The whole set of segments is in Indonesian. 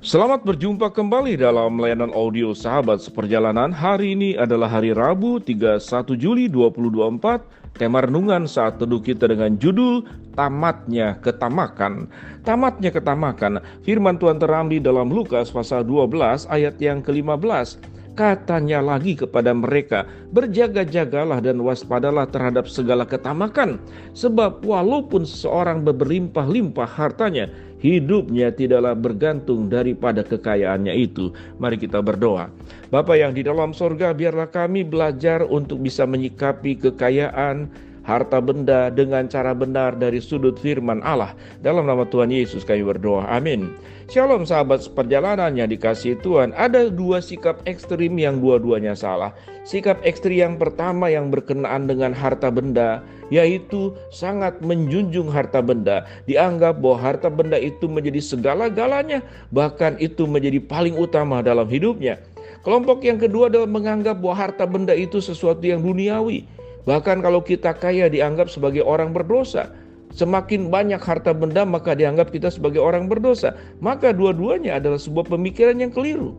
Selamat berjumpa kembali dalam layanan audio Sahabat Seperjalanan. Hari ini adalah hari Rabu 31 Juli 2024. Tema renungan saat teduh kita dengan judul Tamatnya Ketamakan. Tamatnya ketamakan. Firman Tuhan terambil dalam Lukas pasal 12 ayat yang ke-15. Katanya lagi kepada mereka, berjaga-jagalah dan waspadalah terhadap segala ketamakan. Sebab walaupun seseorang berlimpah-limpah hartanya, hidupnya tidaklah bergantung daripada kekayaannya itu. Mari kita berdoa. Bapa yang di dalam sorga, biarlah kami belajar untuk bisa menyikapi kekayaan, harta benda dengan cara benar dari sudut firman Allah. Dalam nama Tuhan Yesus kami berdoa, amin. Shalom sahabat seperjalanan yang dikasihi Tuhan. Ada dua sikap ekstrim yang dua-duanya salah. Sikap ekstrim yang pertama yang berkenaan dengan harta benda, yaitu sangat menjunjung harta benda. Dianggap bahwa harta benda itu menjadi segala-galanya, bahkan itu menjadi paling utama dalam hidupnya. Kelompok yang kedua adalah menganggap bahwa harta benda itu sesuatu yang duniawi. Bahkan kalau kita kaya dianggap sebagai orang berdosa. Semakin banyak harta benda maka dianggap kita sebagai orang berdosa. Maka dua-duanya adalah sebuah pemikiran yang keliru.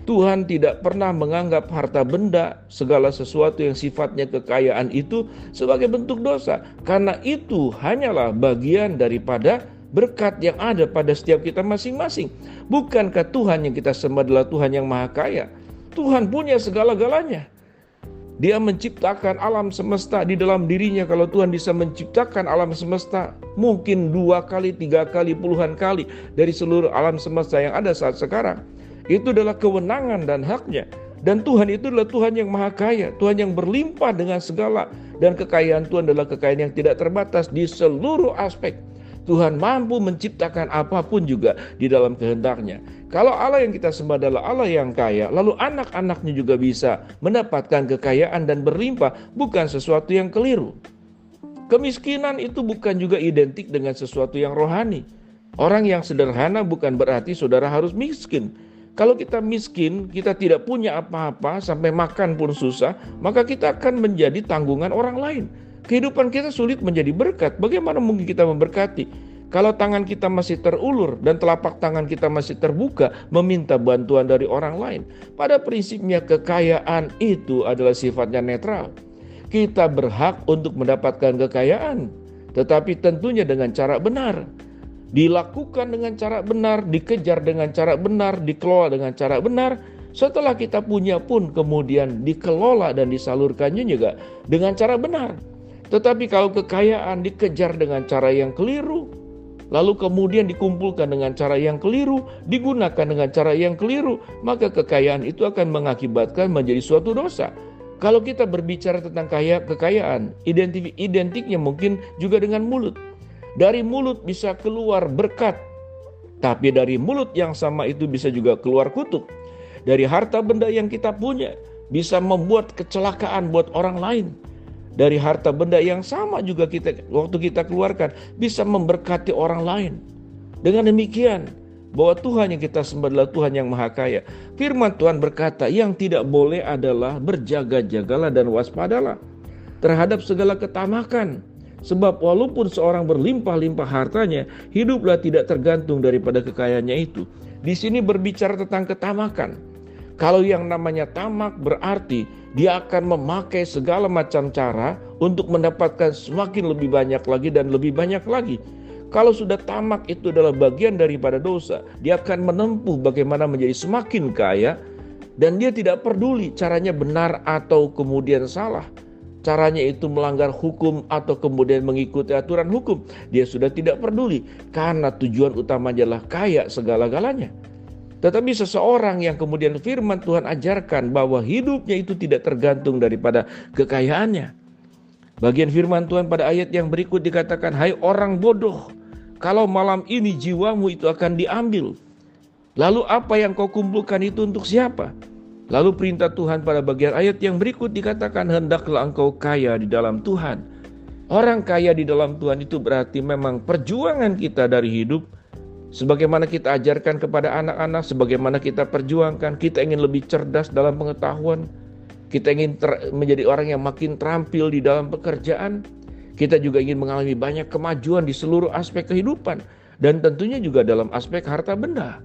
Tuhan tidak pernah menganggap harta benda, segala sesuatu yang sifatnya kekayaan itu sebagai bentuk dosa. Karena itu hanyalah bagian daripada berkat yang ada pada setiap kita masing-masing. Bukankah Tuhan yang kita sembah adalah Tuhan yang maha kaya? Tuhan punya segala-galanya. Dia menciptakan alam semesta di dalam dirinya. Kalau Tuhan bisa menciptakan alam semesta, mungkin 2 kali, 3 kali, puluhan kali dari seluruh alam semesta yang ada saat sekarang. Itu adalah kewenangan dan haknya. Dan Tuhan itu adalah Tuhan yang maha kaya, Tuhan yang berlimpah dengan segala. Dan kekayaan Tuhan adalah kekayaan yang tidak terbatas di seluruh aspek. Tuhan mampu menciptakan apapun juga di dalam kehendaknya. Kalau Allah yang kita sembah adalah Allah yang kaya, lalu anak-anaknya juga bisa mendapatkan kekayaan dan berlimpah, bukan sesuatu yang keliru. Kemiskinan itu bukan juga identik dengan sesuatu yang rohani. Orang yang sederhana bukan berarti saudara harus miskin. Kalau kita miskin, kita tidak punya apa-apa, sampai makan pun susah, maka kita akan menjadi tanggungan orang lain. Kehidupan kita sulit menjadi berkat. Bagaimana mungkin kita memberkati kalau tangan kita masih terulur dan telapak tangan kita masih terbuka meminta bantuan dari orang lain? Pada prinsipnya kekayaan itu adalah sifatnya netral. Kita berhak untuk mendapatkan kekayaan, tetapi tentunya dengan cara benar. Dilakukan dengan cara benar, dikejar dengan cara benar, dikelola dengan cara benar. Setelah kita punya pun kemudian dikelola dan disalurkannya juga dengan cara benar. Tetapi kalau kekayaan dikejar dengan cara yang keliru, lalu kemudian dikumpulkan dengan cara yang keliru, digunakan dengan cara yang keliru, maka kekayaan itu akan mengakibatkan menjadi suatu dosa. Kalau kita berbicara tentang kekayaan, identiknya mungkin juga dengan mulut. Dari mulut bisa keluar berkat, tapi dari mulut yang sama itu bisa juga keluar kutuk. Dari harta benda yang kita punya bisa membuat kecelakaan buat orang lain. Dari harta benda yang sama juga waktu kita keluarkan bisa memberkati orang lain. Dengan demikian, bahwa Tuhan yang kita sembah adalah Tuhan yang maha kaya. Firman Tuhan berkata, yang tidak boleh adalah berjaga-jagalah dan waspadalah terhadap segala ketamakan. Sebab walaupun seorang berlimpah-limpah hartanya, hiduplah tidak tergantung daripada kekayaannya itu. Di sini berbicara tentang ketamakan. Kalau yang namanya tamak berarti dia akan memakai segala macam cara untuk mendapatkan semakin lebih banyak lagi dan lebih banyak lagi. Kalau sudah tamak itu adalah bagian daripada dosa, dia akan menempuh bagaimana menjadi semakin kaya dan dia tidak peduli caranya benar atau kemudian salah. Caranya itu melanggar hukum atau kemudian mengikuti aturan hukum. Dia sudah tidak peduli karena tujuan utamanya adalah kaya segala-galanya. Tetapi seseorang yang kemudian firman Tuhan ajarkan bahwa hidupnya itu tidak tergantung daripada kekayaannya. Bagian firman Tuhan pada ayat yang berikut dikatakan, hai orang bodoh, kalau malam ini jiwamu itu akan diambil, lalu apa yang kau kumpulkan itu untuk siapa? Lalu perintah Tuhan pada bagian ayat yang berikut dikatakan, hendaklah engkau kaya di dalam Tuhan. Orang kaya di dalam Tuhan itu berarti memang perjuangan kita dari hidup, sebagaimana kita ajarkan kepada anak-anak, sebagaimana kita perjuangkan, kita ingin lebih cerdas dalam pengetahuan, kita ingin menjadi orang yang makin terampil di dalam pekerjaan, kita juga ingin mengalami banyak kemajuan di seluruh aspek kehidupan, dan tentunya juga dalam aspek harta benda.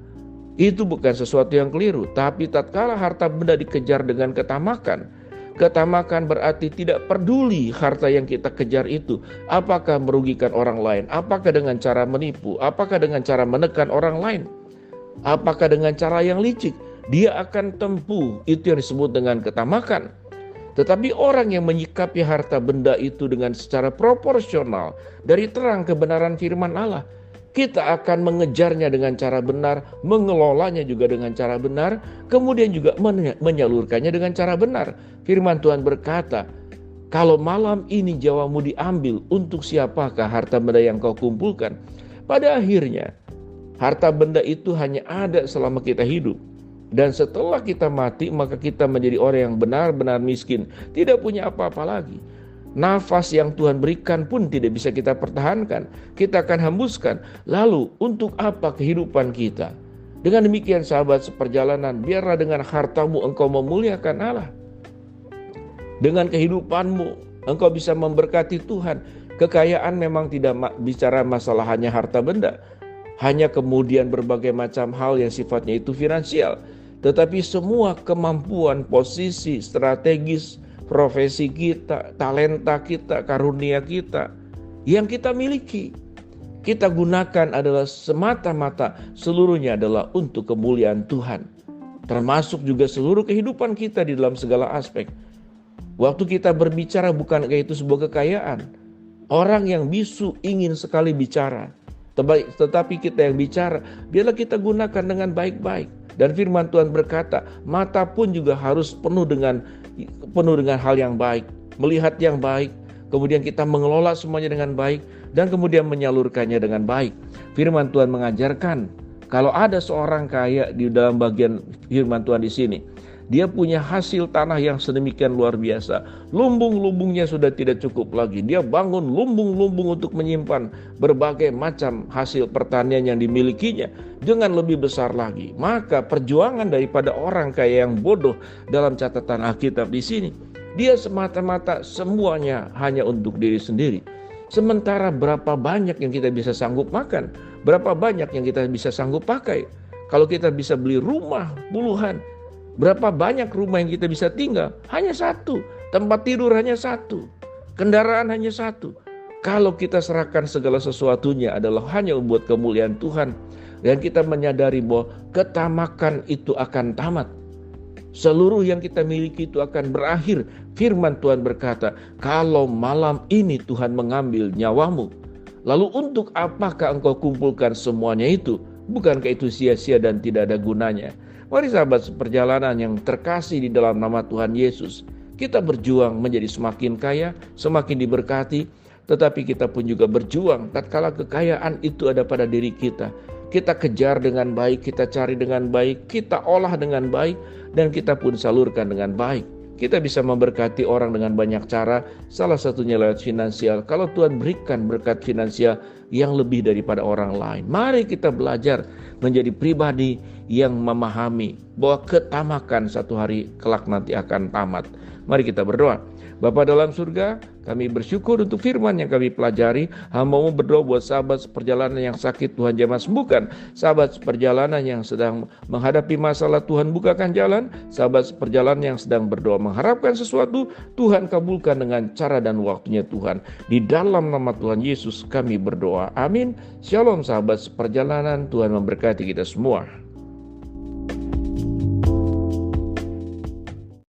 Itu bukan sesuatu yang keliru, tapi tatkala harta benda dikejar dengan ketamakan, ketamakan berarti tidak peduli harta yang kita kejar itu apakah merugikan orang lain, apakah dengan cara menipu, apakah dengan cara menekan orang lain, apakah dengan cara yang licik, dia akan tempuh. Itu yang disebut dengan ketamakan. Tetapi orang yang menyikapi harta benda itu dengan secara proporsional dari terang kebenaran firman Allah, kita akan mengejarnya dengan cara benar, mengelolanya juga dengan cara benar, kemudian juga menyalurkannya dengan cara benar. Firman Tuhan berkata, kalau malam ini nyawamu diambil, untuk siapakah harta benda yang kau kumpulkan? Pada akhirnya, harta benda itu hanya ada selama kita hidup. Dan setelah kita mati, maka kita menjadi orang yang benar-benar miskin, tidak punya apa-apa lagi. Nafas yang Tuhan berikan pun tidak bisa kita pertahankan, kita akan hembuskan. Lalu untuk apa kehidupan kita? Dengan demikian sahabat seperjalanan, biarlah dengan hartamu engkau memuliakan Allah. Dengan kehidupanmu engkau bisa memberkati Tuhan. Kekayaan memang tidak bicara masalah hanya harta benda, hanya kemudian berbagai macam hal yang sifatnya itu finansial. Tetapi semua kemampuan, posisi, strategis, profesi kita, talenta kita, karunia kita yang kita miliki, kita gunakan adalah semata-mata seluruhnya adalah untuk kemuliaan Tuhan. Termasuk juga seluruh kehidupan kita di dalam segala aspek. Waktu kita berbicara bukankah itu sebuah kekayaan? Orang yang bisu ingin sekali bicara, tetapi kita yang bicara, biarlah kita gunakan dengan baik-baik. Dan firman Tuhan berkata, mata pun juga harus penuh dengan hal yang baik, melihat yang baik, kemudian kita mengelola semuanya dengan baik, dan kemudian menyalurkannya dengan baik. Firman Tuhan mengajarkan, kalau ada seorang kaya di dalam bagian firman Tuhan di sini, dia punya hasil tanah yang sedemikian luar biasa. Lumbung-lumbungnya sudah tidak cukup lagi. Dia bangun lumbung-lumbung untuk menyimpan berbagai macam hasil pertanian yang dimilikinya dengan lebih besar lagi. Maka perjuangan daripada orang kaya yang bodoh dalam catatan Alkitab di sini, dia semata-mata semuanya hanya untuk diri sendiri. Sementara berapa banyak yang kita bisa sanggup makan, berapa banyak yang kita bisa sanggup pakai. Kalau kita bisa beli rumah puluhan, berapa banyak rumah yang kita bisa tinggal? Hanya satu. Tempat tidur hanya satu. Kendaraan hanya satu. Kalau kita serahkan segala sesuatunya adalah hanya membuat kemuliaan Tuhan, dan kita menyadari bahwa ketamakan itu akan tamat, seluruh yang kita miliki itu akan berakhir. Firman Tuhan berkata, kalau malam ini Tuhan mengambil nyawamu, lalu untuk apakah engkau kumpulkan semuanya itu? Bukankah itu sia-sia dan tidak ada gunanya? Mari sahabat seperjalanan yang terkasih di dalam nama Tuhan Yesus, kita berjuang menjadi semakin kaya, semakin diberkati, tetapi kita pun juga berjuang tatkala kekayaan itu ada pada diri kita. Kita kejar dengan baik, kita cari dengan baik, kita olah dengan baik, dan kita pun salurkan dengan baik. Kita bisa memberkati orang dengan banyak cara, salah satunya lewat finansial. Kalau Tuhan berikan berkat finansial yang lebih daripada orang lain, mari kita belajar menjadi pribadi yang memahami bahwa ketamakan satu hari kelak nanti akan tamat. Mari kita berdoa. Bapa dalam surga, kami bersyukur untuk firman yang kami pelajari. Hamba-Mu berdoa buat sahabat seperjalanan yang sakit, Tuhan jamah sembuhkan. Sahabat seperjalanan yang sedang menghadapi masalah, Tuhan bukakan jalan. Sahabat seperjalanan yang sedang berdoa mengharapkan sesuatu, Tuhan kabulkan dengan cara dan waktunya Tuhan. Di dalam nama Tuhan Yesus kami berdoa. Amin. Shalom sahabat seperjalanan, Tuhan memberkati kita semua.